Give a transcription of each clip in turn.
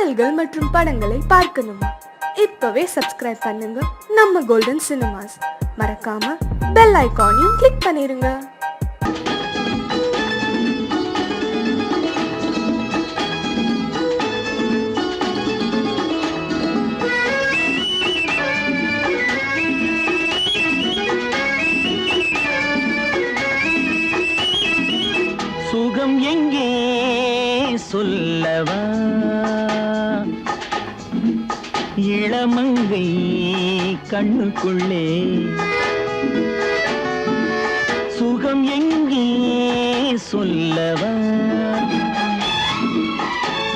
பாடல்கள் மற்றும் படங்களை பார்க்கணுமா? இப்பவே சப்ஸ்கிரைப் பண்ணுங்க நம்ம கோல்டன் சினிமாஸ். மறக்காம பெல் ஐகானையும் கிளிக் பண்ணிருங்க. சுகம் எங்கே சொல்லவா, இளமங்கை கண்ணுக்குள்ளே சுகம் எங்கே சொல்லவா,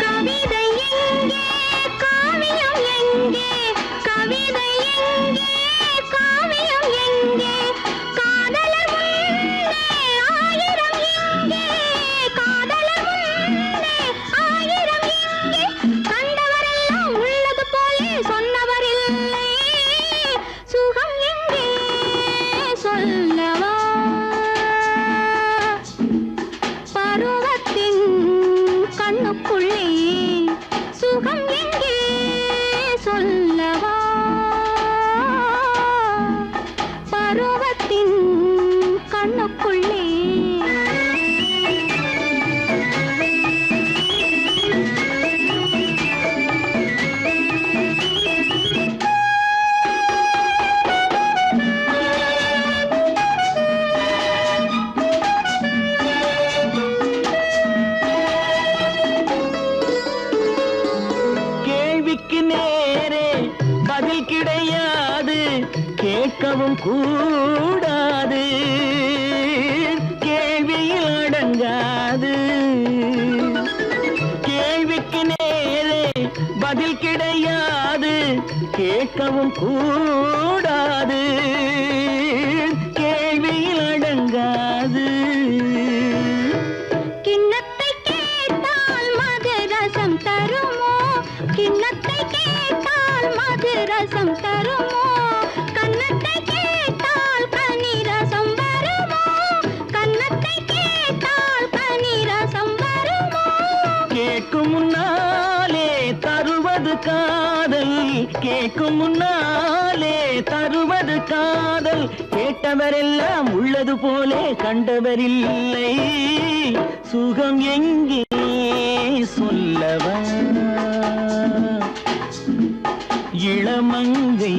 கவிதை எங்கே காவியம் எங்கே, கவிதை எங்கே காவியம் எங்கே, காதலர் முன்னே ஆயிரம் எங்கே, காதலர் முன்னே ஆயிரம் எங்கே, கண்டவரெல்லாம் உள்ளது போலே சொன்னவர் இல்லை, சுகம் எங்கே சொல்லவா, பருவத்தின் கண்ணுக்குள்ளே சுகம் எங்கே சொல்லவா, பருவத்தின் கண்ணுக்குள்ளே. கேள்விக்கு நேரே பதில் கிடையாது, கேட்கவும் கூடாது, கேள்வியில் அடங்காது. கேள்விக்கு நேரே பதில் கிடையாது, கேட்கவும் கூடாது, கேள்வியில் அடங்காது. கிண்ணத்தை கேட்டால் மதுரசம் தருமோ, கிண்ணத்தை கேட்டால் மதுரசம் தருமோ, கன்னத்தை கேட்டால் கனிரசம் வருமோ, கன்னத்தை கேட்டால் கனிரசம் வருமோ. கேட்கும் முன்னாலே தருவது காதல், கேட்கும் முன்னாலே தருவது காதல், கேட்டவரெல்லாம் உள்ளது போலே கண்டவரில்லை, சுகம் எங்கே சொல்லவா, இளமங்கை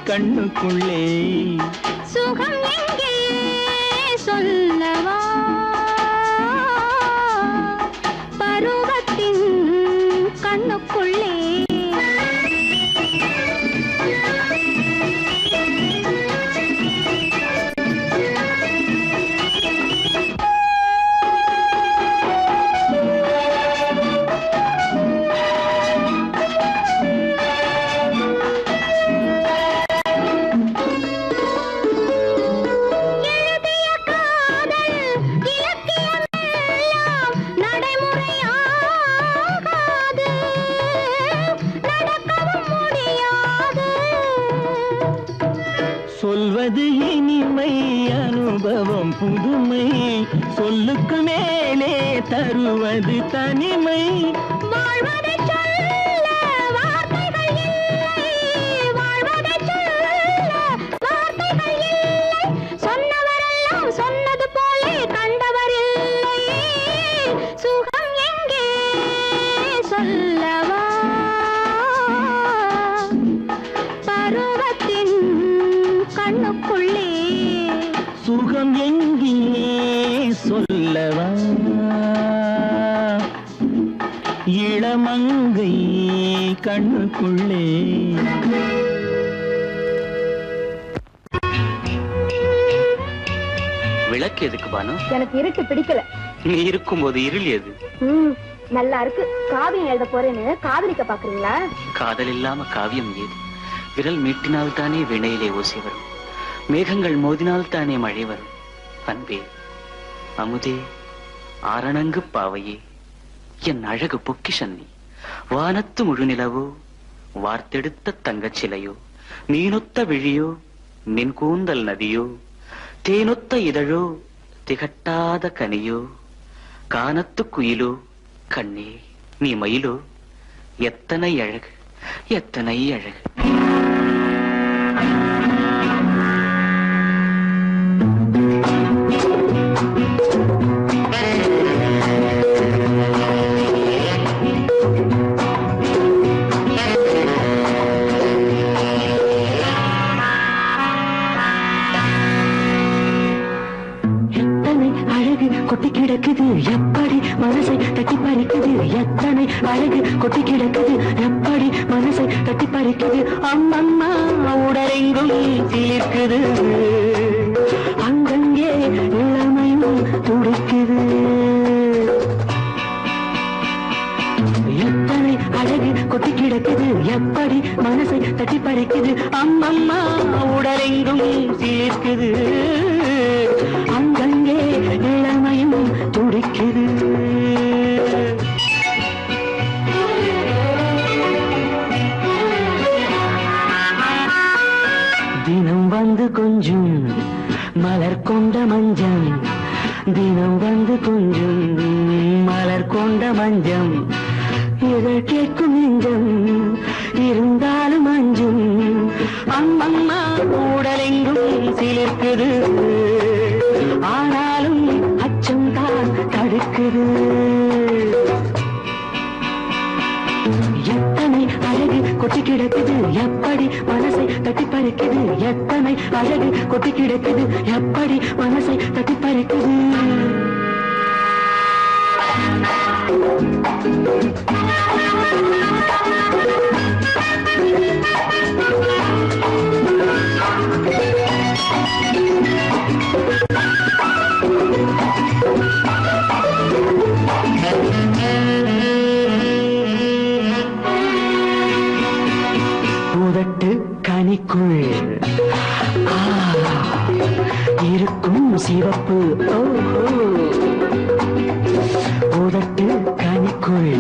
கண்ணுக்குள்ளே சுகம் எங்கே சொல்லவா, பருவத்தின் கண்ணுக்குள்ளே. எழுதிய காதல் இலக்கியமெல்லாம் நடைமுறையாகாது, நடக்கவும் முடியாது. சொல்வது இனிமை, அனுபவம் புதுமை, சொல்லுக்கு மேலே தருவது தனிமை. வாழ்வதைச் சொல்ல வார்த்தைகள் இல்லை, வாழ்வதைச் சொல்ல வார்த்தைகள் இல்லை, சொன்னவரெல்லாம் சொன்னது போலே கண்டவர் இல்லை, சுகம் எங்கே சொல்லவா, பருவத்தின் கண்ணுக்குள்ளே. சுகம் எங்கே சொல்லவா, இளமங்கை கண்ணுக்குள்ளே. விளக்கு எதுக்கு பானு? எனக்கு இருட்டு பிடிக்கல. நீ இருக்கும்போது இருள் எது? நல்லா இருக்கு. காவியம் எழுத போறேன்னு காதலிக்க பாக்குறீங்களா? காதல் இல்லாம காவியம் ஏது? விரல் மீட்டினால் தானே வினையிலே ஓசை வரும், மேகங்கள் மோதினால் தானே மழை வரும். அன்பே, அமுதே, ஆரணங்கு பாவையே, என் அழகு பொக்கிஷன்னி, வானத்து முழுநிலவோ, வார்த்தெடுத்த தங்கச் சிலையோ, நீனொத்த விழியோ, நின் கூந்தல் நதியோ, தேனொத்த இதழோ, திகட்டாத கனியோ, கானத்து குயிலோ, கண்ணே நீ மயிலோ, எத்தனை அழகு, எத்தனை அழகு. கொட்டி கிடக்குது எப்படி மனசை தட்டி பறிக்குது, எத்தனை அழகு கொட்டி கிடக்குது எப்படி மனசை தட்டி பறிக்குது. அம்மம்மா உடலெங்கும் சிலிர்க்குது, அங்கங்கே இளமையும் துடிக்குது. எத்தனை அழகு கொட்டி கிடக்குது எப்படி மனசை தட்டி பறிக்குது. அம்மம்மா உடலெங்கும் சிலிர்க்குது, அங்கங்கே இளமையும் துடிக்குது. தினம் வந்து கொஞ்சம் மலர் கொண்ட மஞ்சம், தினம் வந்து கொஞ்சம் மலர் கொண்ட மஞ்சம். இதை கேட்கும் நெஞ்சம் இருந்தாலும் அஞ்சும். அம்மம்மா உடலெங்கும் சிலிர்க்குது, ஆனாலும் அச்சம் தான் தடுக்குது. எத்தனை அழகு கொட்டி கிடக்குது எப்படி மனசை தட்டி பறிக்குது, எத்தனை அழகு கொட்டி கிடக்குது எப்படி மனசை தட்டி பறிக்குது. உதட்டு கனிக்குள் இருக்கும் சிவப்பு, உதட்டு கனிக்குள்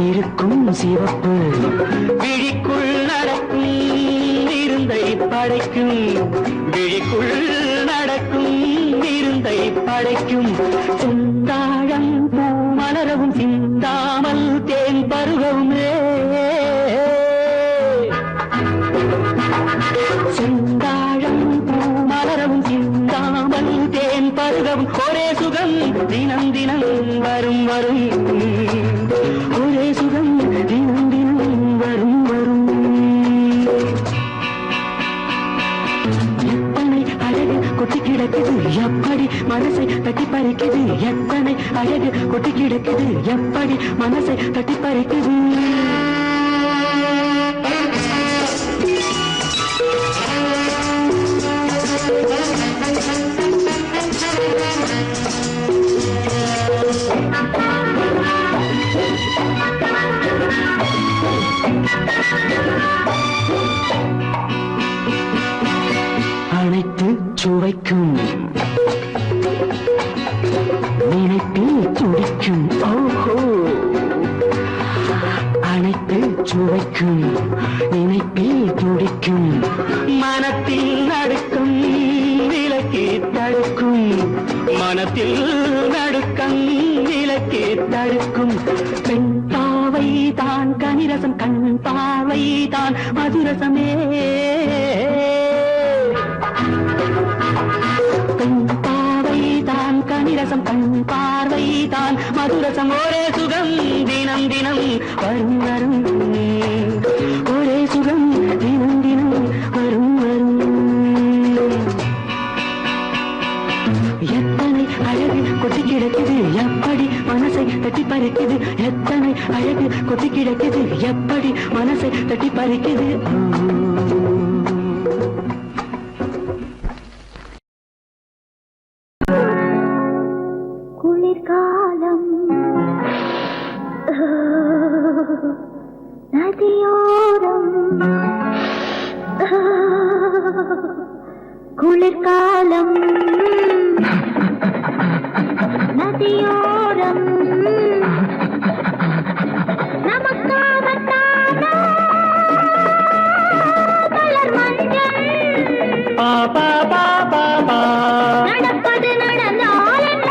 இருக்கும் சிவப்பு. விழிக்குள் நடக்கும் இருந்தை படைக்கும், விழிக்குள் நடக்கும் இருந்தை படைக்கும். செந்தாழம் பூ மலரவும் சிந்தாமல் தேன் பருகவும், செந்தாழம் பூ மலரவும் சிந்தாமல் தேன் பருகவும். ஒரே சுகம் தினம் தினம் வரும் வரும், ஒரே சுகம் தினம் தினம் வரும் வரும். எத்தனை அழகு கொட்டி கிடக்குது எப்படி மனசை தட்டி பறிக்குது, எத்தனை அழகு கொட்டி கிடக்குது எப்படி மனசை தட்டி பறிக்குது. அனைத்து சுவைக்கும் நினைப்பில் துடிக்கும், ஓஹோ. அனைத்து சுவைக்கும் நினைப்பில் துடிக்கும், மனத்தில் நடுக்கம் விலக்கி தடுக்கும், மனத்தில் நடுக்கம் விலக்கி தடுக்கும். பெண் பாவை தான் கனிரசம், கண் பாவை தான் மதுரசமே. பெண் பாவை தான் கனிரசம், கண் பார்வை தான் மதுரசம். ஒரே சுகம் தினம் தினம் வரும் வரும், ஒரே சுகம் தினம் தினம் வரும் வரும். எத்தனை அழகு கொட்டி கிடக்குது எப்படி மனசை தட்டி பறிக்குது, எத்தனை அழகு கொட்டி கிடக்குது எப்படி மனசை தட்டி பறிக்குது. குளிர்காலம் நதியோரம், குளிர்காலம் நதியோரம், நமக்காகத்தானா மலர் மஞ்சள் நடப்பது நடந்தால் என்ன.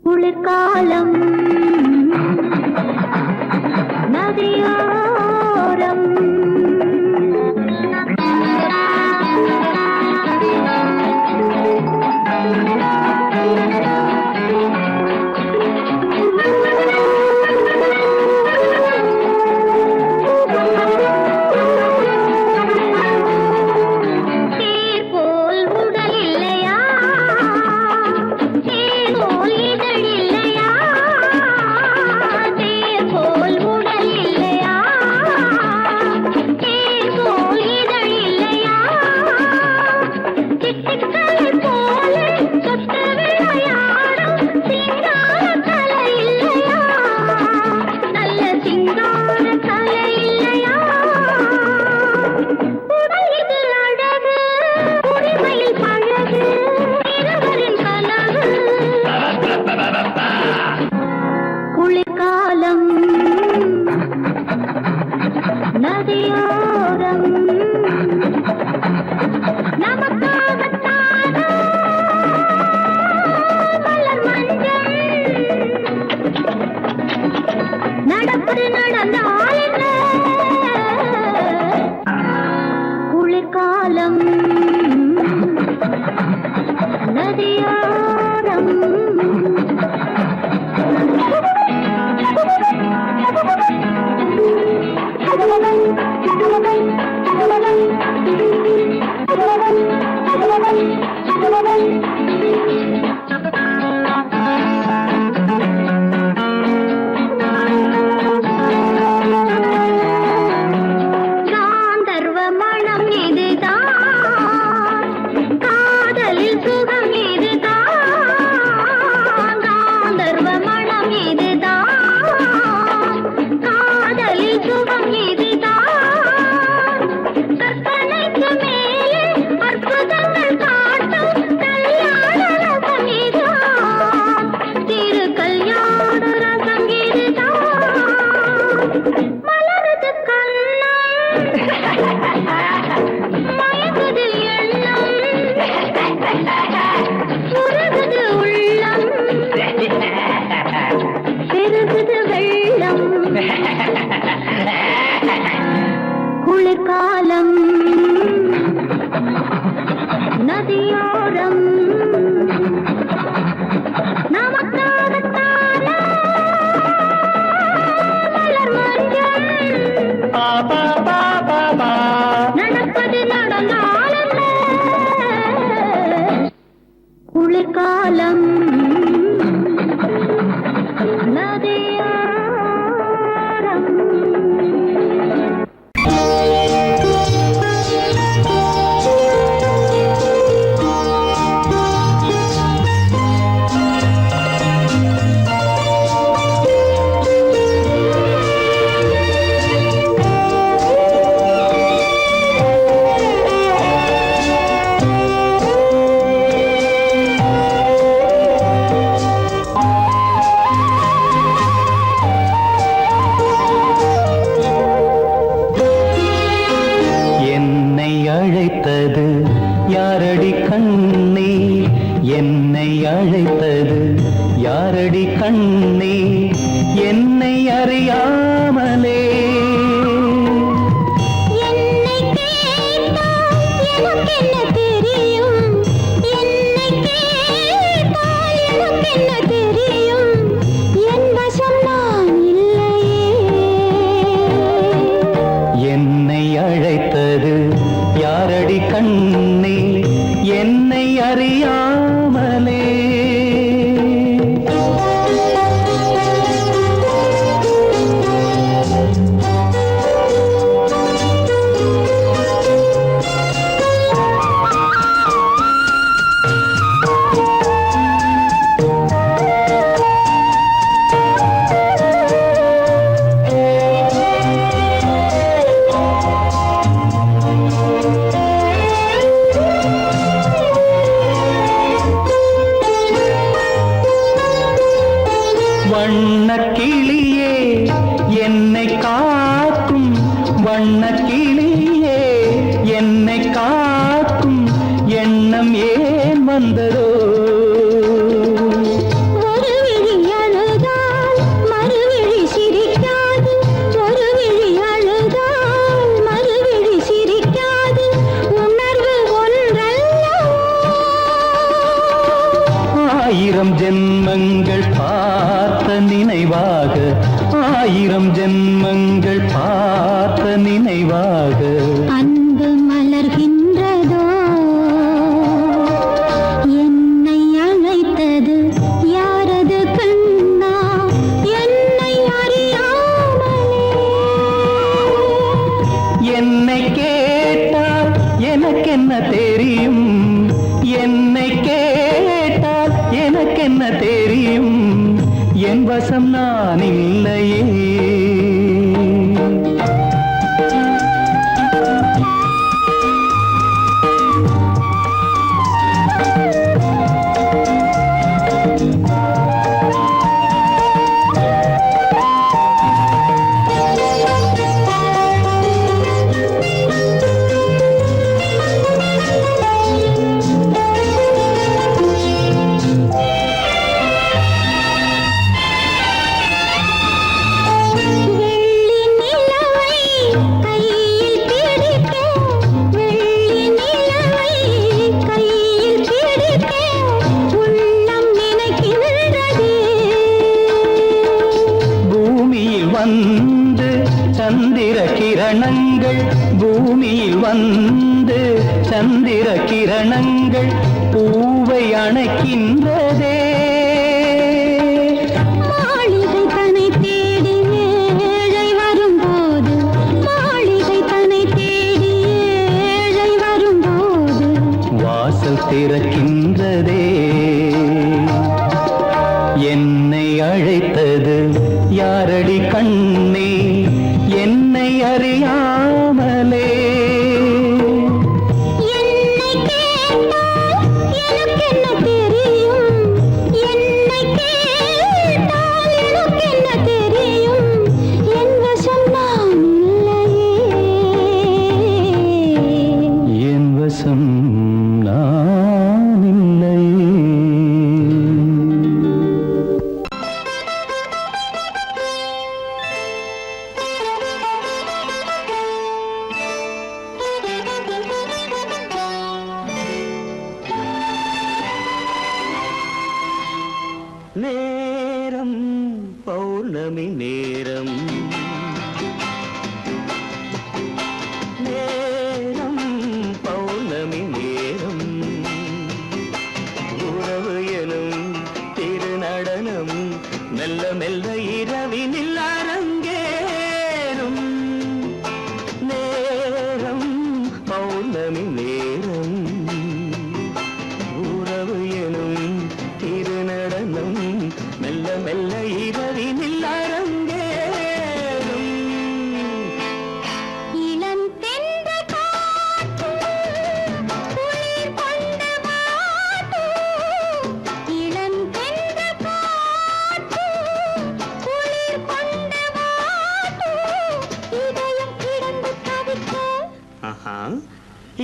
குளிர்காலம் நதியோரம் நமக்காகத்தானோ மலர் மஞ்சள் நடப்பது நடந்தால் என்ன குளிர்காலம் நதியோரம் காந்தர்வ மனம் இதுதான் காதலில் சுகம் இதுதான் காந்தர்வ மனம் இதுதான் காதலில் சுகம் இதுதான் கற்பனைக்கு மேலே அற்புதங்கள் காட்டும் கல்யாண ரசம் இதுதான் திரு கல்யாண ரசம் இதுதான் மலரது கண்ணம் மயங்குது எண்ணம் உருகுது உள்ளம் பெருகுது வெள்ளம் குளிர்காலம் நதியோரம் நமக்காகத்தானோ மலர் மஞ்சள் நடப்பது நடந்தால் என்ன குளிர்காலம் நதியோரம் என்னை அழைத்தது யாரடி கண்ணே என்னை அழைத்தது யாரடி கண்ணே என்னை அறியாமலே என்னை கேட்டால் எனக்கென்ன தெரியும் என்னை கேட்டால் எனக்கென்ன தெரியும் என் வசம் நான் இல்லையே என்னை அழைத்தது யாரடி கண்ணே என்னை அறியாமலே வண்ணக்கிளியே என்னை காக்கும் வண்ணக்கிளியே என்னை காக்கும் எண்ணம் ஏன் வந்ததோ ஒரு விழி அழுதால் மறுவிழி சிரிக்காது ஒரு விழி அழுதால் மறுவிழி சிரிக்காது உணர்வு ஒன்றல்லவோ ஆயிரம் ஜென்மங்கள் பார்த்த நினைவாக ஆயிரம் ஜென்மங்கள் பார்த்த நினைவாக அன்பு மலர்கின்றதோ என்னை அழைத்தது யாரது கண்ணா என்னை அறியாமலே என்னை கேட்டால் எனக்கென்ன தெரியும் என்னை கேட்டால் எனக்கென்ன தெரியும் என் வசம் நான் இல்லையே வந்து சந்திர கிரணங்கள் பூமியில் வந்து சந்திர கிரணங்கள் பூவை அணைக்கின்றதே மாளிகை தன்னை தேடி ஏழை வரும்போது மாளிகை தன்னை தேடி ஏழை வரும்போது வாசல் திறக்கின்றதே என்னை அழைத்தது யாரடி கண்ணே என்னை அறியாமலே என்னை கேட்டால் எனக்கென்ன தெரியும் என்னை கேட்டால் எனக்கென்ன தெரியும் என் வசம் நான் இல்லையே என் வசம் நான் இல்லை நேரம் பௌர்ணமி நேரம் நேரம் பௌர்ணமி நேரம் உறவு எனும் திருநடனம் மெல்ல மெல்ல இரவினில் அரங்கேறும் நேரம் பௌர்ணமி நேரம் உறவு எனும் திருநடனம் மெல்ல மெல்ல இரவினில் அரங்கேறும் இளம் தென்றல் காற்று குளிர் கொண்ட வாட்டு இளம் தென்றல் காற்று குளிர் கொண்ட வாட்டு இதயம் கிடந்து தவிக்க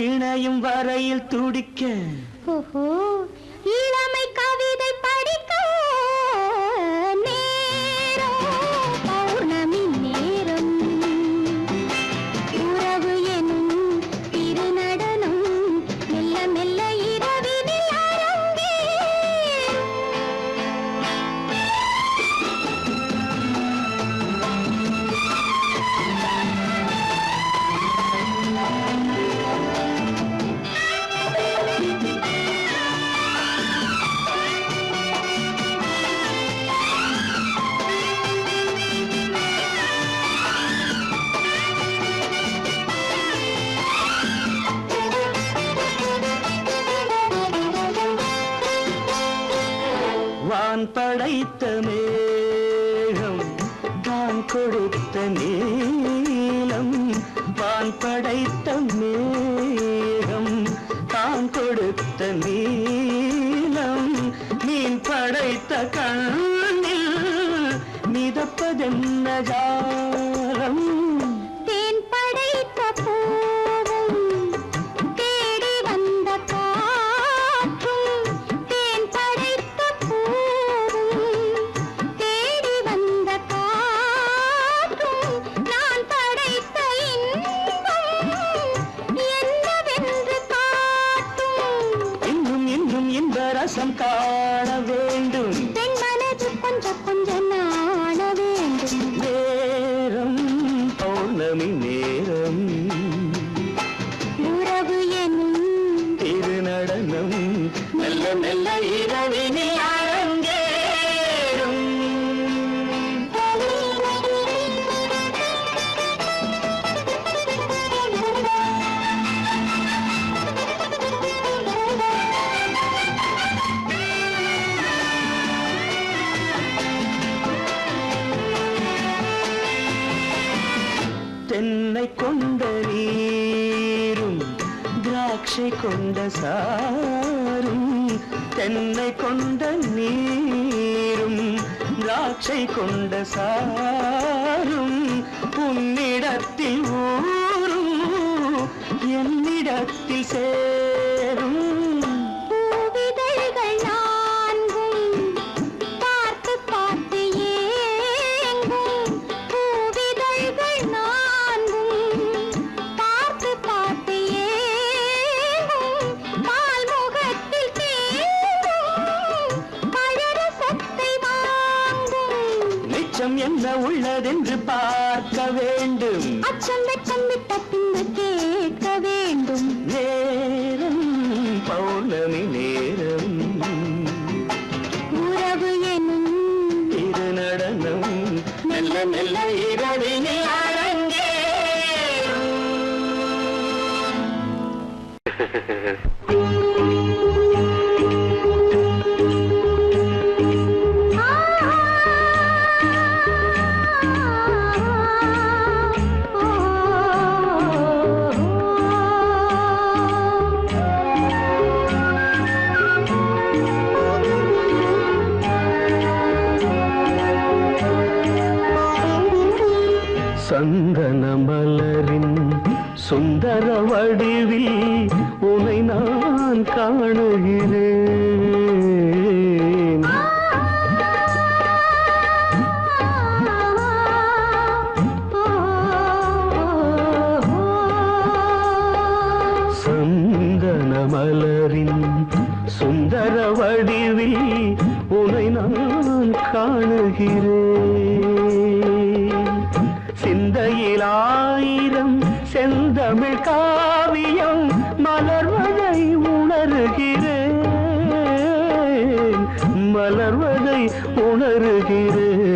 இணையும் வரையில் துடிக்க ஓஹோ இளமை கவிதை படிக்க நேரம் பௌர்ணமி நேரம் உறவு எனும் திருநடனம் மெல்ல மெல்ல இரவினில் அரங்கேறும் வான் படைத்த மேகம் தான் கொடுத்த நீலம் வான் படைத்த மேகம் தான் கொடுத்த நீலம் மீன் படைத்த கண்ணில் மிதப்பதென்ன ஜாலம் தேன் படைத்த பூவும் தேடி வந்த காற்றும் தேன் படைத்த பூவும் தேடி வந்த காற்றும் நான் படைத்த இன்பம் என்னவென்று காட்டும் இன்னும் இன்னும் இந்த ரசம் காண வேண்டும் பெண் மனது கொஞ்சம் கொஞ்சம் நாண வேண்டும் நேரம் பௌர்ணமி நேரம் உறவு எனும் திருநடனம் மெல்ல மெல்ல இரவினில் அரங்கேறும் தென்னை கொண்ட நீரும் திராட்சை கொண்ட சாரும் தென்னை கொண்ட நீரும் திராட்சை கொண்ட சாரும் உன்னிடத்தில் ஊரும் என்னிடத்தில் சேரும் பூவிதழ்கள் நான்கும் பார்த்து பார்த்து ஏங்கும் பூவிதழ்கள் நான்கும் பார்த்து பார்த்து ஏங்கும் பால்முகத்தில் தேங்கும் பழரசத்தை வாங்கும் மிச்சம் என்ன உள்ளதென்று பார்க்க வேண்டும். அச்சம் வெட்கம் விட்ட பின்பு கேட்க வேண்டும். நேரம் பௌர்ணமி நேரம், உறவு எனும் இரு நடனம் மெல்ல மெல்ல இரவினில் அரங்கேறும். சந்தன மலரின் சுந்தர வடிவில் உனை நான் காணுகிறேன். சந்தன மலரின் சுந்தர வடிவில் உனை நான் காணுகிறேன். சிந்தையில் ஆயிரம் செந்தமிழ் காவியம் மலர்வதை உணர்கிறேன், மலர்வதை உணர்கிறேன்.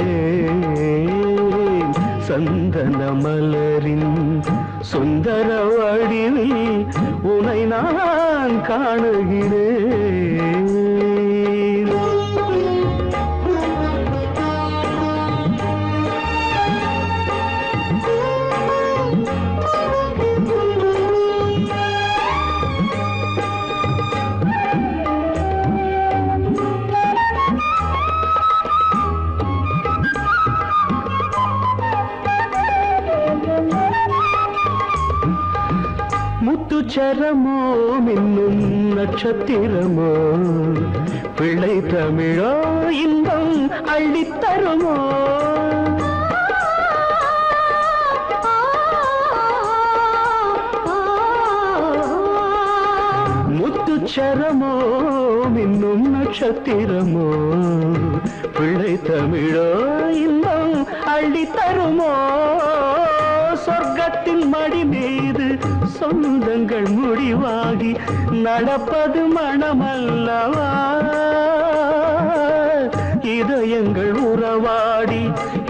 சந்தன மலரின் சுந்தர வடிவில் உனை நான் காணுகிறேன். முத்துச்சரமோ மின்னும் நட்சத்திரமோ, பிள்ளை தமிழோ இன்பம் அள்ளித்தருமோ. முத்துச்சரமோ மின்னும் நட்சத்திரமோ, பிள்ளை தமிழோ இன்பம் அள்ளித்தருமோ. சொர்க்கத்தின் மடி மீது சொந்தங்கள் முடிவாகி நடப்பது மனமல்லவா. இதயங்கள் உறவாடி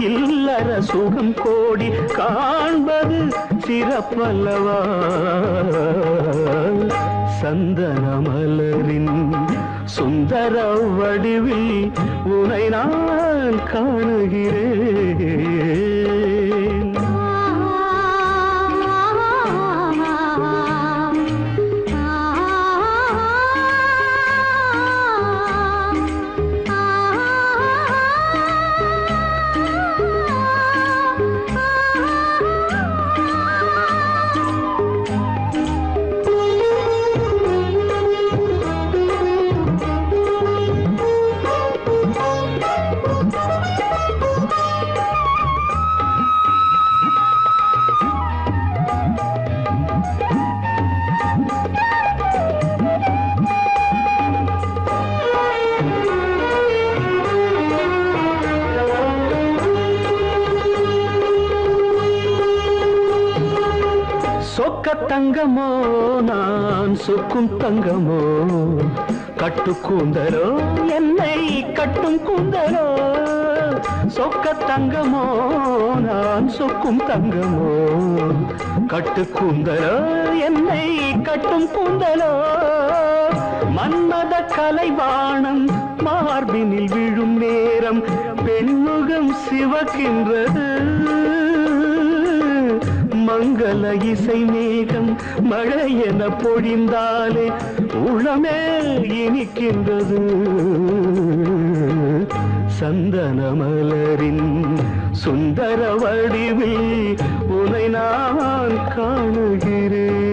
இல்லற சுகம் கோடி காண்பது சிறப்பல்லவா. சந்தன மலரின் சுந்தர வடிவில் உனை நான் காணுகிறேன். சொக்க தங்கமோ நான் சொக்கும் தங்கமோ, கட்டு கூந்தலோ என்னை கட்டும் கூந்தலோ. சொக்க தங்கமோ நான் சொக்கும் தங்கமோ, கட்டு கூந்தலோ என்னை கட்டும் கூந்தலோ. மன்மத கலைவாணம் மார்பினில் விழும் நேரம் பெண்முகம் சிவக்கின்றது. மங்கள இசை மேகம் மழை என பொழிந்தாலே உளமே இனிக்கின்றது. சந்தன மலரின் சுந்தர வடிவில் உனை நான் காணுகிறேன்.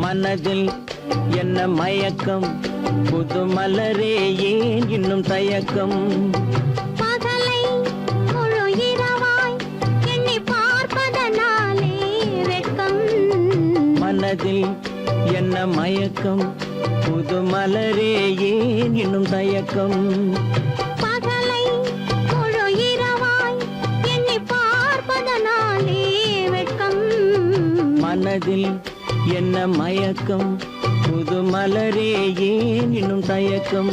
மனதில் என்ன மயக்கம் புது மலரே ஏன் இன்னும் தயக்கம் பகலை முழு இரவாய் எண்ணி பார்ப்பதனாலே வெட்கம் மனதில் என்ன மயக்கம் புது மலரே ஏன் இன்னும் தயக்கம் பகலை முழு இரவாய் எண்ணி பார்ப்பதனாலே வெட்கம் மனதில் என்ன மயக்கம் புது மலரே ஏன் இன்னும் தயக்கம்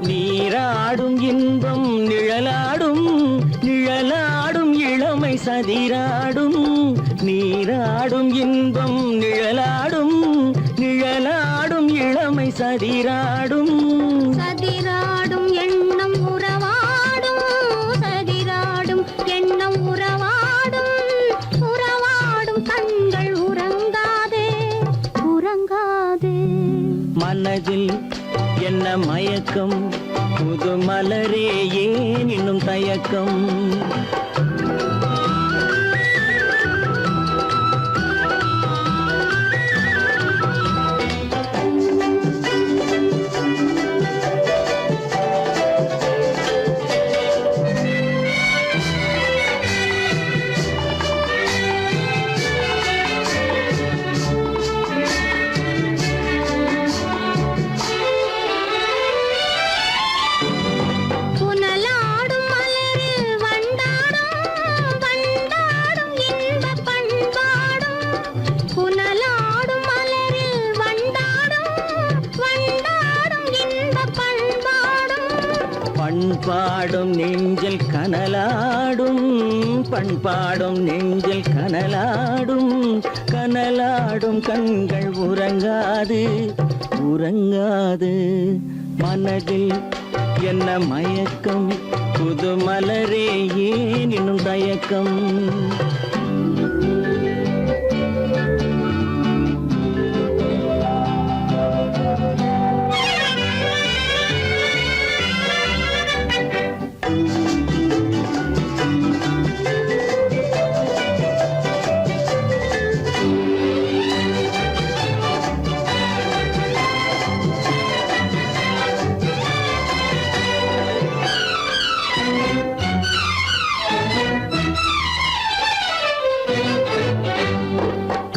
நீராடும் இன்பம் நிழலாடும் நிழலாடும் இளமை சதிராடும் நீராடும் இன்பம் நிழலாடும் நிழலாடும் இளமை சதிராடும் சதிராடும் எண்ணம் உறவாடும் சதிராடும் எண்ணம் உறவாடும் உறவாடும் கண்கள் உறங்காதே உறங்காதே மனதில் என்ன மயக்கம் புது மலரே ஏன் இன்னும் தயக்கம் புனலாடும் மலரில் வண்டாடும் வண்டாடும் இன்பப் பண்பாடும் புனலாடும் மலரில் வண்டாடும் வண்டாடும் இன்பப் பண்பாடும் பண்பாடும் நெஞ்சில் கனலாடும் பண்பாடும் நெஞ்சில் கனலாடும் கனலாடும் கண்கள் உறங்காது உறங்காது மனதில் என்ன மயக்கம் புது மலரே ஏன் இன்னும் தயக்கம்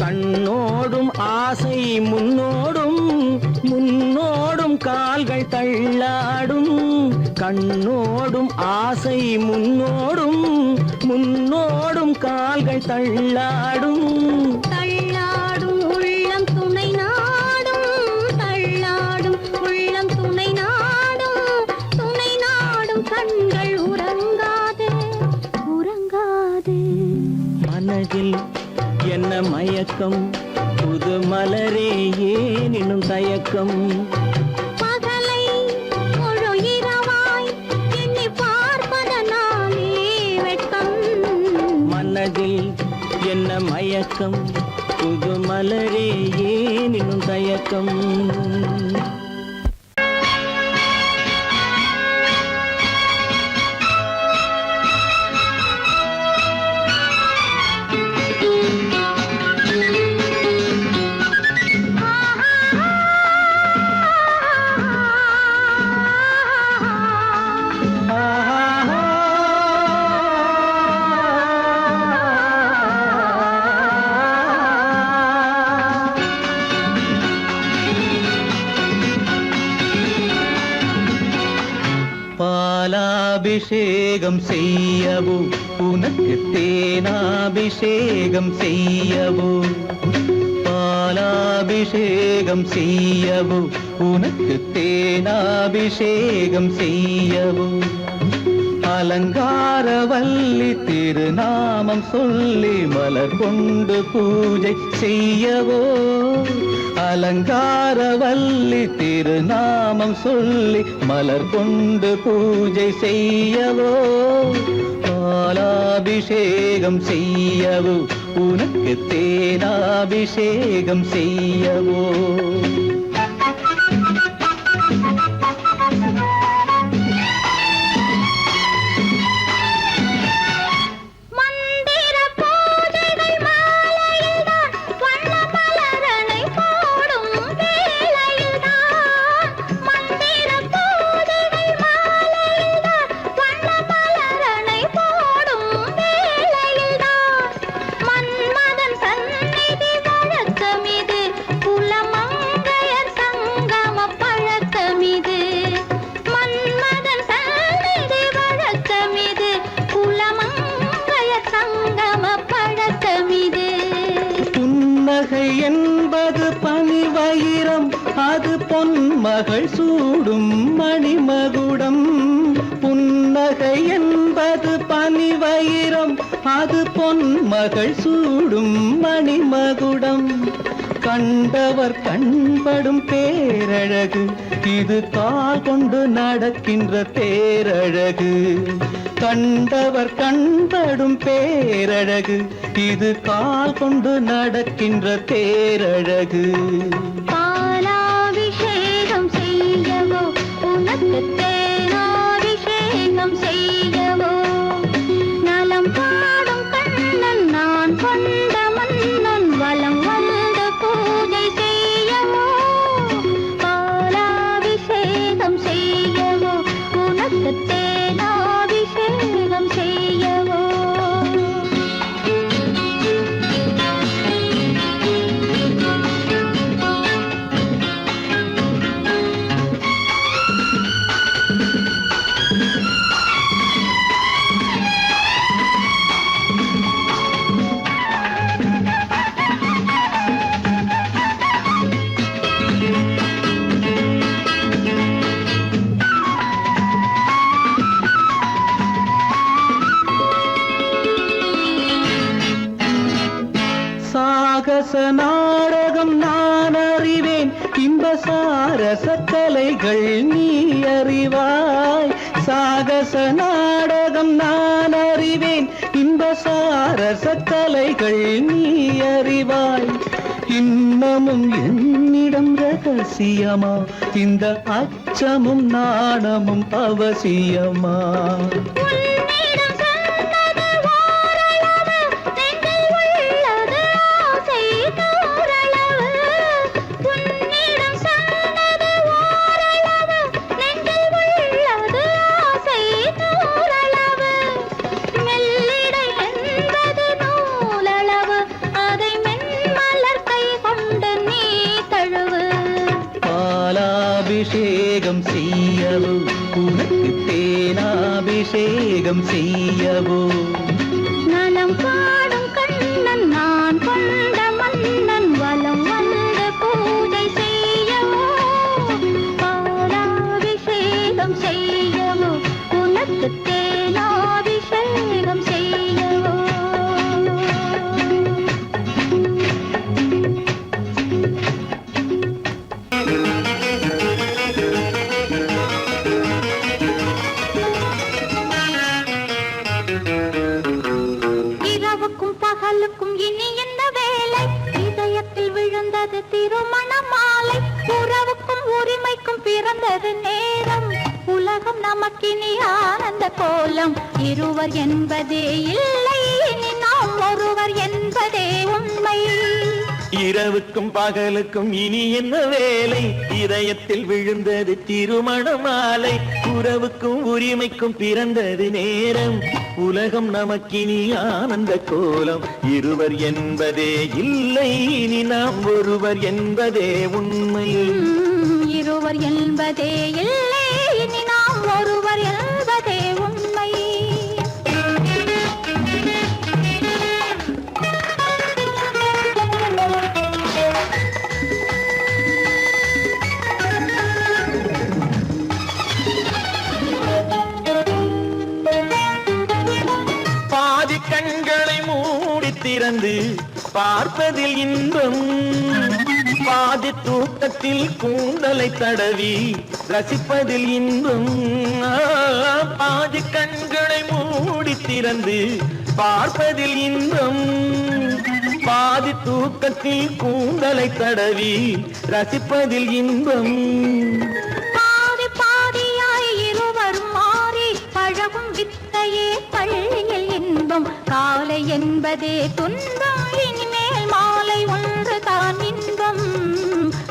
கண்ணோடும் ஆசை முன்னோடும் முன்னோடும் கால்கள் தள்ளாடும் கண்ணோடும் ஆசை முன்னோடும் முன்னோடும் கால்கள் தள்ளாடும் தள்ளாடும் உள்ளம் துணை நாடும் தள்ளாடும் உள்ளம் துணை நாடும் கண்கள் உறங்காதே உறங்காதே மனதில் என்ன மயக்கம் புது மலரே ஏன் இன்னும் தயக்கம் பகலை முழு இரவாய் எண்ணி பார்ப்பதனாலே வெட்கம் மனதில் என்ன மயக்கம் புது மலரே ஏன் இன்னும் தயக்கம் பாலாபிஷேகம் செய்யவோ உனக்கு தேனாபிஷேகம் செய்யவோ பாலாபிஷேகம் செய்யவோ உனக்கு தேனாபிஷேகம் செய்யவோ அலங்காரவல்லி திருநாமம் சொல்லி மலர் கொண்டு பூஜை செய்யவோ அலங்காரவல்லி திருநாமம் சொல்லி மலர் கொண்டு பூஜை செய்யவோ பாலாபிஷேகம் செய்யவோ உனக்கு தேனாபிஷேகம் செய்யவோ என்பது பனிவயிரம் அது பொன்மகள் சூடும் மணிமகுடம் புன்னகை என்பது பனிவயிரம் அது பொன்மகள் சூடும் மணிமகுடம் கண்டவர் கண்படும் பேரழகு இது கால் கொண்டு நடக்கின்ற தேரழகு கண்டவர் கண்படும் பேரழகு இது கால் கொண்டு நடக்கின்ற தேரழகு பாலாபிஷேகம் செய்யவோ உனக்கு தேனாபிஷேகம் செய்யவோ நலம் பாடும் கண்ணன் நான் கொண்ட மன்னன் வலம் வந்து பூஜை செய்யவோ பாலாபிஷேகம் செய்யவோ உனக்கு தேனாபிஷேகம் செய்யவோ சாகச நாடகம் நான் அறிவேன் இன்ப சாரச கலைகள் நீ அறிவாய் சாகச நாடகம் நான் அறிவேன் இன்ப சாரச கலைகள் நீ அறிவாய் இன்னமும் என்னிடம் ரகசியமா இந்த அச்சமும் நாணமும் அவசியமா அபிஷேகம் செய்யவோ உனக்கு தேனாபிஷேகம் செய்யவோ நலம் பாடும் கண்ணன் நான் கொண்ட மன்னன் வலம் வந்து பூஜை செய்யவோ பாலாபிஷேகம் செய்யவோ உனக்கு தேனாபிஷேகம் செய்யவோ பகலுக்கும் இனி என்ன வேலை இதயத்தில் விழுந்தது திருமண மாலை உறவுக்கும் உரிமைக்கும் பிறந்தது நேரம் உலகம் நமக்கினி ஆனந்த கோலம் இருவர் என்பதே இல்லை இனி நாம் ஒருவர் என்பதே உண்மை இரவுக்கும் பகலுக்கும் இனி என்ன வேலை இதயத்தில் விழுந்தது திருமண மாலை உறவுக்கும் உரிமைக்கும் பிறந்தது நேரம் உலகம் நமக்கினி ஆனந்த கோலம் இருவர் என்பதே இல்லை இனி நாம் ஒருவர் என்பதே உண்மை இருவர் என்பதே இல்லை இனி நாம் ஒருவர் என்பதே உண்மை பார்ப்பதில் இன்பம் பாதி தூக்கத்தில் கூந்தலை தடவி ரசிப்பதில் இன்பம் பாதி கண்களை மூடி திறந்து பார்ப்பதில் இன்பம் பாதி தூக்கத்தில் கூந்தலை தடவி ரசிப்பதில் இன்பம் பாதி பாதியாய் இருவரும் மாறி பழகும் வித்தையே பள்ளியில் இன்பம் காலை என்பதே துன்பம் இனிமேல் மாலை ஒன்று தான் இன்பம்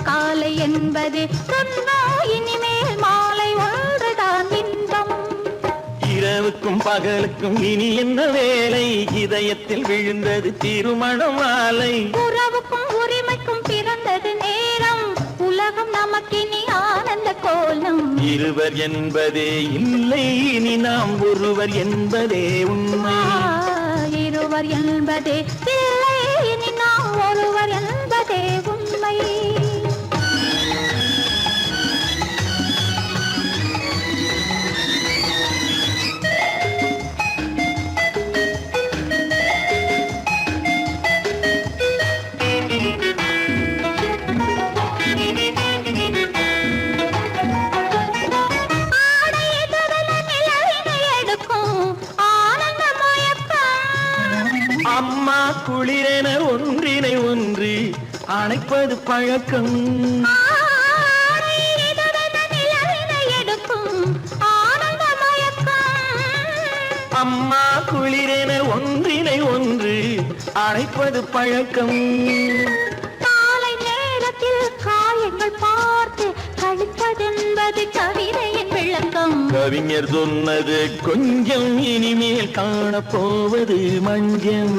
காலை என்பதே துன்பம் இனிமேல் மாலை ஒன்று தான் இன்பம் இரவுக்கும் பகலுக்கும் இனி என்ன வேலை இதயத்தில் விழுந்தது திருமண மாலை உறவுக்கும் உரிமைக்கும் பிறந்தது நேரம் உலகம் நமக்கினி ஆனந்த கோலம் இருவர் என்பதே இல்லை இனி நாம் ஒருவர் என்பதே உண்மை இருவர் என்பதே இல்லை இனி நாம் ஒருவர் என்பதே உண்மை அம்மா குளிரென ஒன்றினை ஒன்று அணைப்பது பழக்கம் அம்மா குளிரென ஒன்றினை ஒன்று அணைப்பது பழக்கம் காலை நேரத்தில் காயங்கள் பார்த்து கழிப்பதென்பது கவிதையின் விளக்கம் கவிஞர் சொன்னது கொஞ்சம் இனிமேல் காணப்போவது மஞ்சம்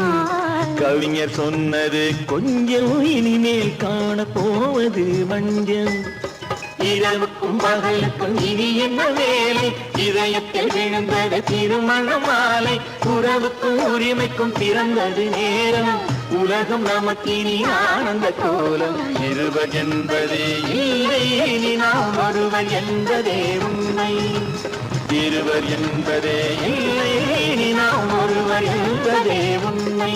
கவிஞர் சொன்னது கொஞ்சம் இனிமேல் காணப்போவது மஞ்சம் இரவுக்கும் பகலுக்கும் இனி என்ன வேலை இதயத்தில் விழுந்தது திருமண மாலை உறவுக்கும் உரிமைக்கும் பிறந்தது நேரம் உலகம் நமக்கினி ஆனந்த கோலம் இருவர் என்பதே இல்லை இனி நாம் ஒருவர் என்பதே உண்மை இருவர் என்பதே இல்லை இனி நாம் ஒருவர் என்பதே உண்மை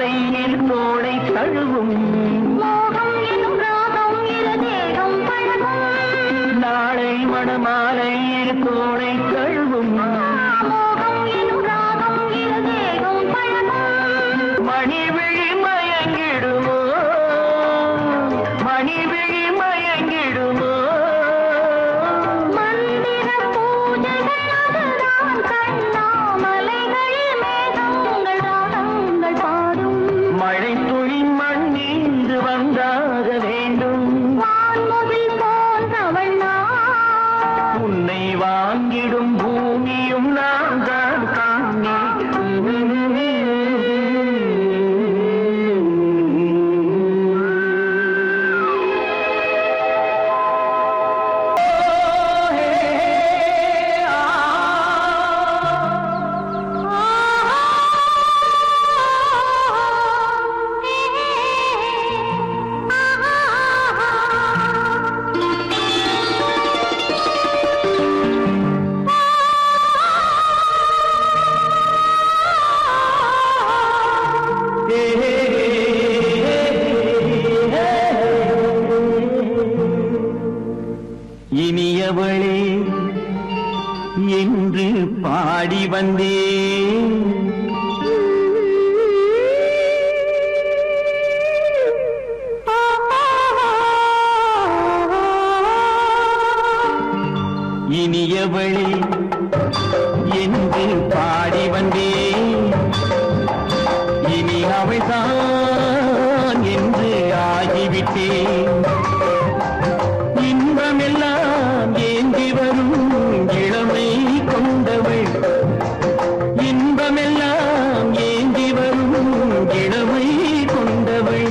மாலையில் தோளை தழுவும் மோகம் எனும் ராகம் இரு தேகம் பழகும் நாளை மணமாலையில் தோளை தழுவும் மோகம் எனும் ராகம் இரு தேகம் பழகும் மணிவிழி மயங்கிடுமோ மணிவிழி மயங்கிடுமோ மந்திர பூஜைகள் அதுதான் கண்ணா மலைகளில் மேகங்கள் ராகங்கள் பாடும் மழை துளி மண்ணீந்து வந்தாக வேண்டும் வான்முகில் போன்றவள் நான் உன்னை வாங்கிடும் பூமியும் நான் தான் இனியவளே என்று பாடி வந்தேன் இனியவளே என்று பாடி வந்தேன் இனி அவள்தான் என்று ஆகிவிட்டேன் இன்பமெல்லாம் ஏந்தி வரும் இளமை கொண்டவள் இன்பமெல்லாம் ஏந்தி வரும் இளமை கொண்டவள்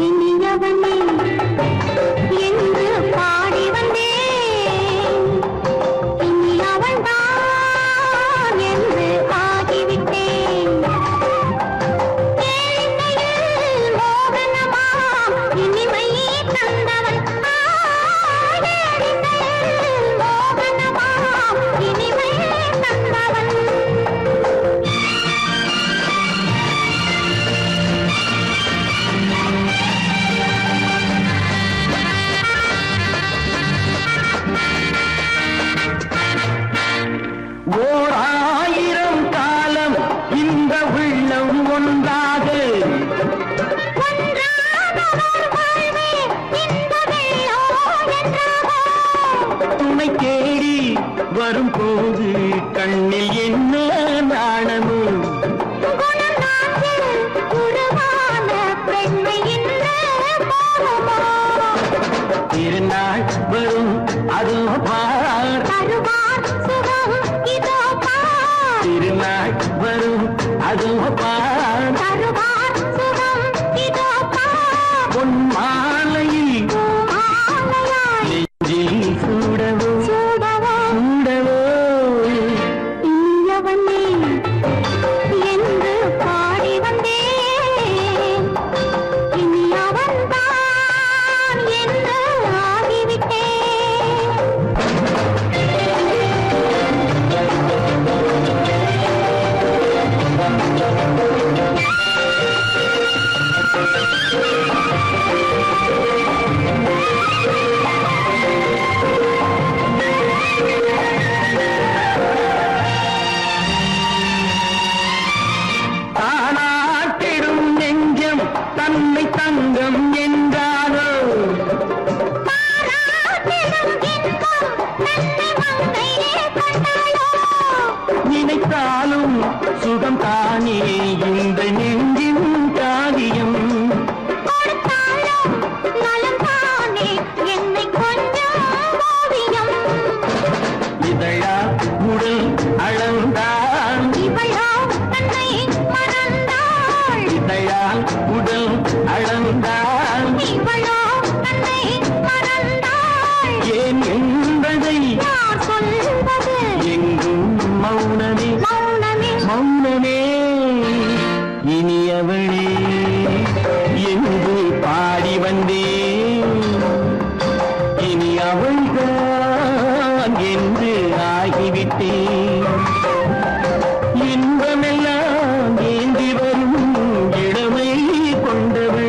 இனியவனே என்று பாடி வந்தேன் இனி அவள்தான் என்று ஆகிவிட்டேன் கேளிக்கையில் மோகனமாம் இனிமை தந்தவன் கேளிக்கையில் மோகனமாம் இனிமை தந்தவன் ஓர் ஆயிரம் காலம் இந்த உள்ளம் ஒன்றாக துணை தேடி வரும்போது கண்ணில் என்ன நாணமும் திருநாள் வரும் அதோ பார் திருநாள் வரும் அதோ பார் பொன் மாலையில் நெஞ்சில் சூடவோ சூடவோ என்று பாடி வந்தேன் இனி அவன்தான் என்று ஆகிவிட்டேன் தானாட்டிடும் நெஞ்சம் தன்னை தங்கம் என்றாரோ நினைத்தாலும் சுகம் தானே இந்த நெஞ்சின் காரியம் இதழா உடல் அளந்தான் இதழால் உடல் அளந்தான் ஏன் என்பதை எங்கும் மௌனமே மௌனமே இனியவளே என்று பாடி வந்தேன் இனி அவள்தான் என்று ஆகிவிட்டேன். இன்பமெல்லாம் ஏந்தி வரும் இளமை கொண்டவள்.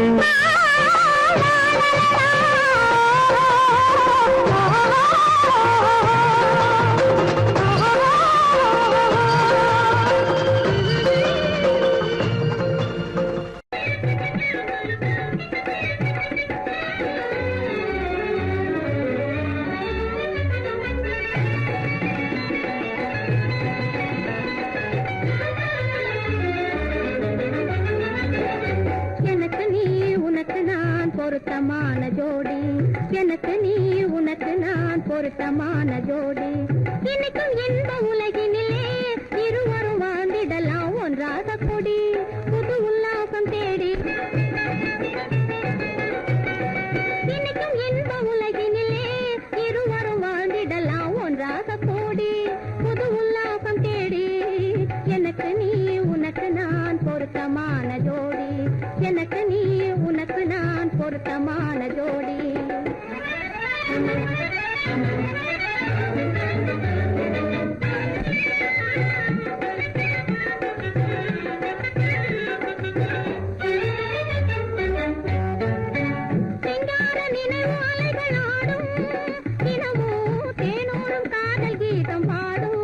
எனக்கு நீ உனக்கு நான் பொருத்தமான ஜோடி, எனக்கு நீ உனக்கு நான் பொருத்தமான ஜோடி. இன்னைக்கும் இன்ப உலகினிலே இருவரும் வாழ்ந்திடலாம் ஒன்றாக கொடி, புது உல்லாசம் தேடி. இன்னைக்கும் இன்ப உலகினிலே இருவரும் வாழ்ந்திடலாம் ஒன்றாக கூடி, புது உல்லாசம் தேடி. எனக்கு நீ உனக்கு நான் பொருத்தமான ஜோடி, எனக்கு நீ உனக்கு நான் பொருத்தமான ஜோடி. சிங்கார நினைவு அலைகள் ஆடும், தினமும் தேனோடும் காதல் கீதம் பாடும்.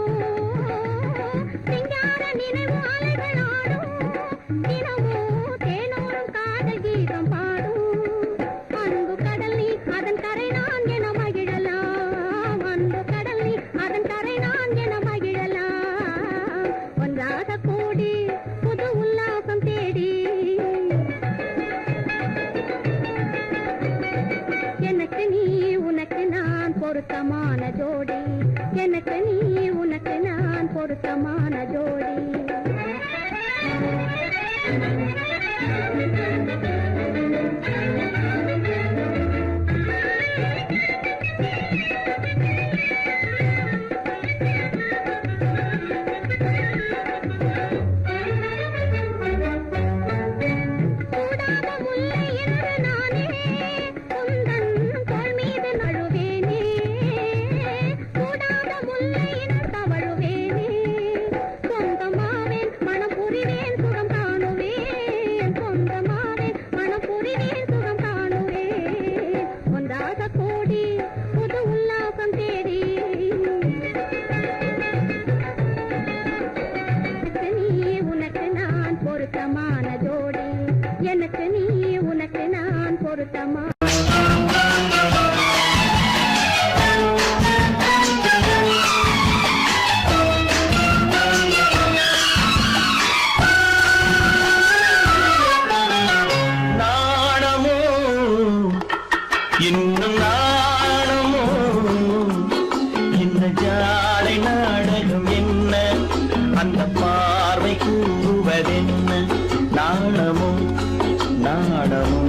சிங்கார நினைவு அலைகள் ஆடும், தினமும் தேனோடும் காதல் கீதம் பாடும். அன்பு கடல் நீ அதன் கரை நான் என மகிழலாம், அன்பு கடல் நீ அதன் கரை நான் என மகிழலாம். ஒன்றாக கூடி புது உல்லாசம் தேடி. எனக்கு நீ உனக்கு நான் பொருத்தமான ஜோடி, எனக்கு நீ உனக்கு நான் பொருத்தமான ஜோடி. சூடாத முல்லை என்று நானே உந்தன் தோள் மீது நழுவேனே, சூடாத முல்லை என்று தவழுவேனே. சொந்தமாவேன் மனம் புரிவேன் சுகம் காணுவேன், சொந்தமாவேன் மனம் புரிவேன் சுகம் காணுவேன். ஒன்றாக கூடி புது உல்லாசம் தேடி. எனக்கு நீ உனக்கு நான் பொருத்தமான ஜோடி, எனக்கு நீ உனக்கு நான் பொருத்தமா. நாணமோ இன்னும் நாணமோ, இந்த ஜாடை நாடகம் என்ன, அந்த பார்வை கூறுவதென்ன. நாணமோ நாணமோ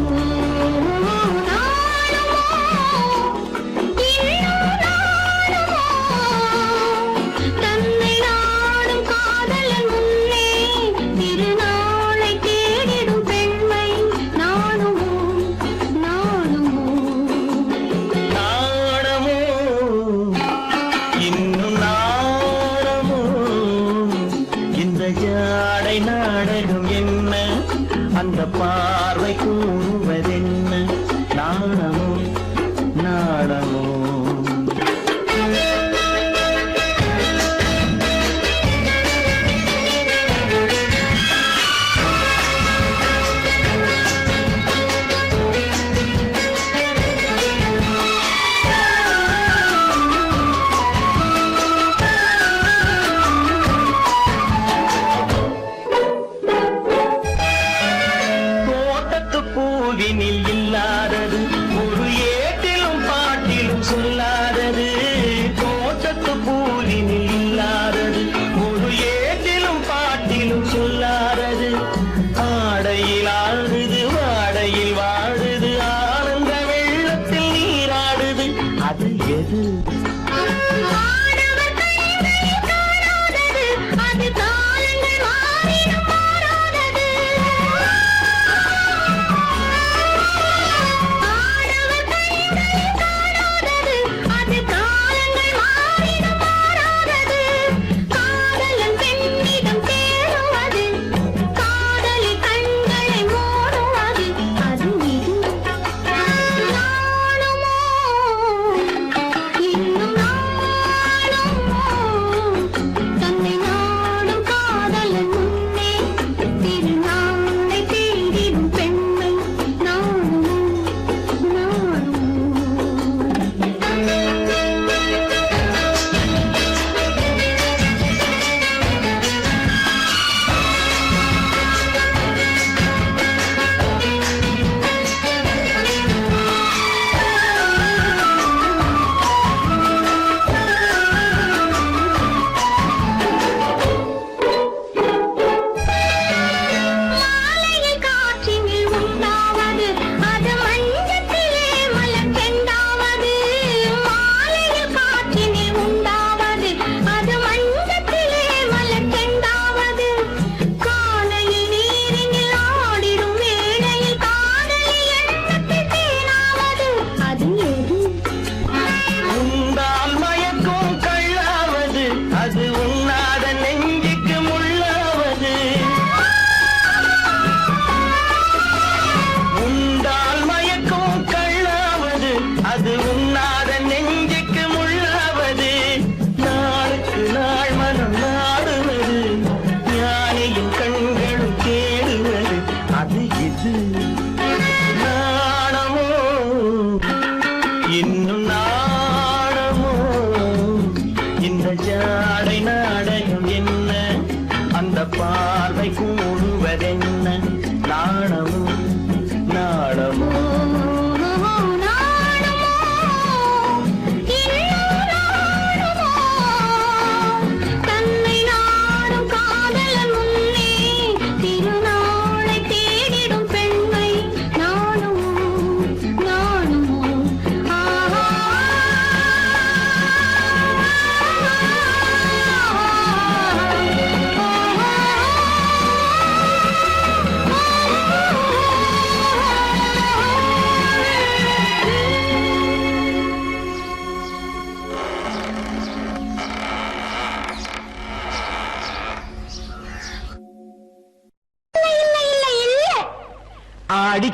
தன்னை நாடும் காதலன் முன்னே திருநாளை தேடிடும் பெண்மை நானுமோ நானுமோ. நாணமோ இன்னும் நாணமோ, இந்த ஜாடை நாடகம் என்ன, அந்த பார்வை கூறுவதென்ன. நாணமோ நாணமோ தோட்டத்து பூவினில் இல்லாதது ஒரு ஏட்டிலும் பாட்டிலும் சொல்லாதது. தோட்டத்து பூவினில் இல்லாதது ஒரு ஏட்டிலும் பாட்டிலும் சொல்லாதது. ஆடையில் ஆடுது வாடையில் வாடுது, ஆனந்த வெள்ளத்தில் நீராடுது. அது எது? ஆடவர் கைகளில் காணாதது, அது காலங்கள் மாறிடும் மாறாதது. ஆடவர் கைகளில் காணாதது,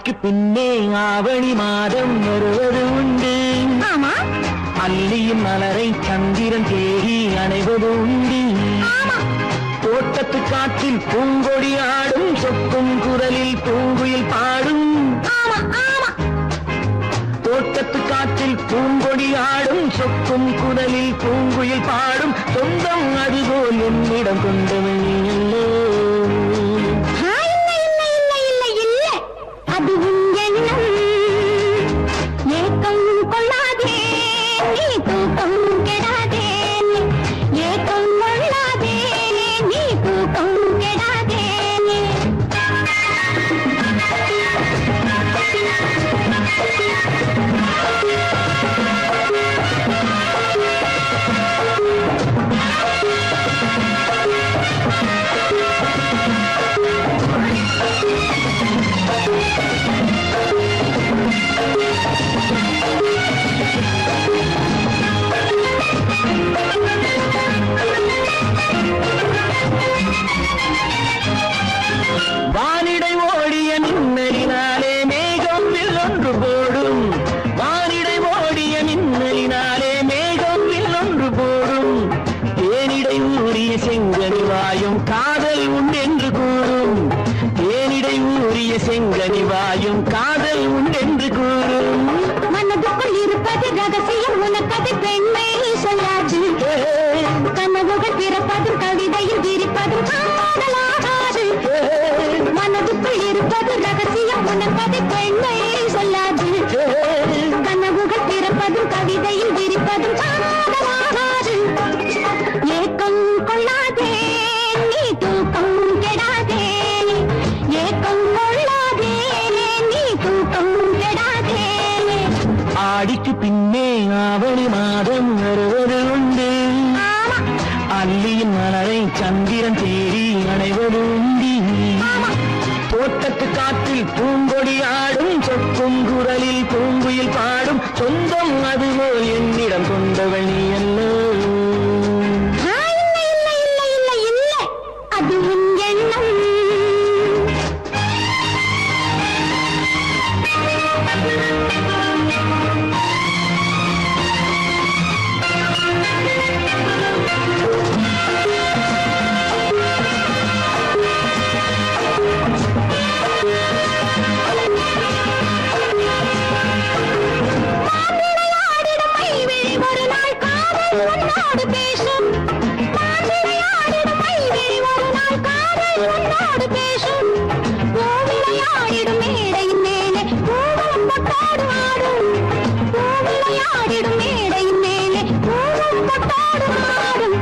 ஆடிக்கு பின்னே ஆவணி மாதம் வருவது உண்டு. ஆமா அல்லியின் மலரை சந்திரன் தேடி அணைவது உண்டு. தோட்டத்து காற்றில் பூங்கொடி ஆடும், சொக்கும் குரலில் பூங்குயில் பாடும். தோட்டத்து காற்றில் பூங்கொடி ஆடும், சொக்கும் குரலில் பூங்குயில் பாடும். சொந்தம் அதுபோல் என்னிடம் கொண்டவள் நீ அல்லோ. அது உன் எண்ணம். ஏக்கம் கொள்ளாதே நீ தூக்கம் கெடாதே. ஏக்கம் கொள்ளாதே நீ தூக்கம் கெடாதே. வானிடை ஓடிய மின்னலினாலே மேகம் வில்லொன்று போடும். வானிடை ஓடிய மின்னலினாலே மேகம் வில்லொன்று போடும். தேனிடை ஊறிய செங்கனி வாயும் காதல் உண்டென்று கூறும். தேனிடை ஊறிய செங்கனி வாயும் காதல் உண்டென்று கூறும். மனதுக்குள் இருப்பது ரகசியம், உனக்கது பெண்மை சொல்லாது. கனவுகள் பிறப்பதும் கவிதையில் விரிப்பதும் காதலாகாது. மனதுக்குள் இருப்பது ரகசியம், உனக்கது பெண்மை சொல்லாது. கனவுகள் பிறப்பதும் கவிதையில் விரிப்பதும் காதலாகாது. ஏக்கம் கொள்ளாதே நீ தூக்கம் கெடாதே. ஏக்கம் கொள்ளாதே நீ தூக்கம் கெடாதே. ஆடிக்கு பின்னே ஆவணி மாதம் வருவது உண்டு. அல்லியின் மலரை சந்திரன் தேடி அணைவது உண்டு. தோட்டத்து காற்றில் பூங்கொடி ஆடும், சொக்கும் குரலில் பூங்குயில் பாடும். சொந்தம் அதுபோல் என்னிடம் கொண்டவள் நீ அல்லோ. அது உன் எண்ணம். ஒரு நாள் காதல் உன்னோடு பேசும். விளையாடிடும் மைவிழி ஒரு நாள் காதல் உன்னோடு பேசும். விளையாடிடும் மேடையின் மேலே பூவும் பொட்டாடு ஆடும். விளையாடிடும் மேடையின் மேலே பூவும் பொட்டாடு ஆடும்.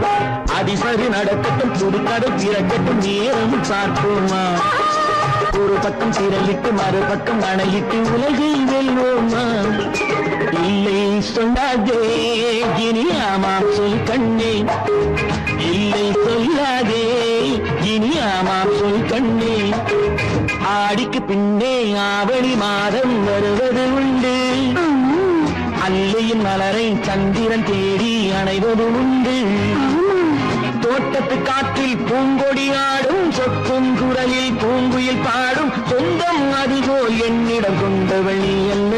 அதிசரி நடக்கட்டும், புதுக்கடை பிறக்கட்டும், நேரம் பார்ப்போமா. ஒரு பக்கம் திரளிட்டு மறுபக்கம் அணையிட்டு உலகை வெல்வோமா. இல்லை சொல்லாதே இனி ஆமாம் சொல் கண்ணே. இல்லை சொல்லாதே இனி ஆமாம் சொல் கண்ணே. ஆடிக்கு பின்னே ஆவணி மாதம் வருவது உண்டு. அல்லையின் மலரை சந்திரன் தேடி அணைவது உண்டு. தோட்டத்து காற்றில் பூங்கொடி ஆடும், சொக்கும் குரலில் பூங்குயில் பாடும். சொந்தம் அதுபோல் என்னிடம் கொண்டவள் நீ அல்ல.